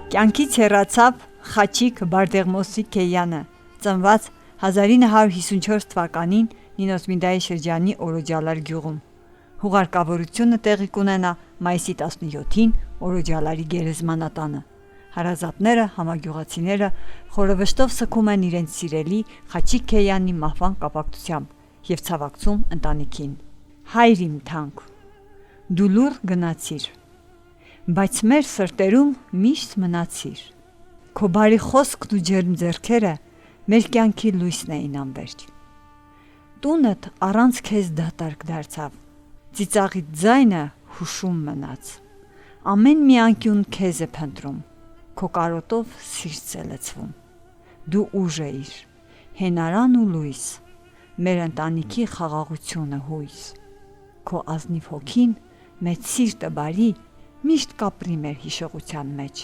Կյանքից հեռացավ Խաչիկ Բարդեղմոսի Քեյանը, ծնված 1954 թվականին Նինոսմիդայի շրջանի Օրոջալար գյուղում։ Հուղարկավորությունը տեղի կունենա մայիսի 17-ին Օրոջալարի գերեզմանատանը։ Հարազատները, համագյուղացիները խորովշտով սգում են իրենց սիրելի Խաչիկ Քեյանի մահվան կապակցությամբ և ցավակցում ընտանիքին։ Հայր իմ թանկ, դու լուռ գնացիր, բայց մեր սրտերում միշտ մնացիր։ Քո բարի խոսքն ու ջերմ ձեռքերը մեր կյանքի լույսն էին անվերջ։ Տունդ առանց քեզ դատարկ դարձավ, ծիծաղիդ ձայնը հուշում մնաց։ Ամեն մի անկյուն քեզ է փնտրում, քո կարոտով սիրտս է լցվում։ Դու ուժ էիր, հենարան ու լույս, մեր ընտանիքի խաղաղությունը հույս։ Քո ազնիվ հոգին, մեծ սիրտը բարի, միշտ կապրի մեր հիշողության մեջ։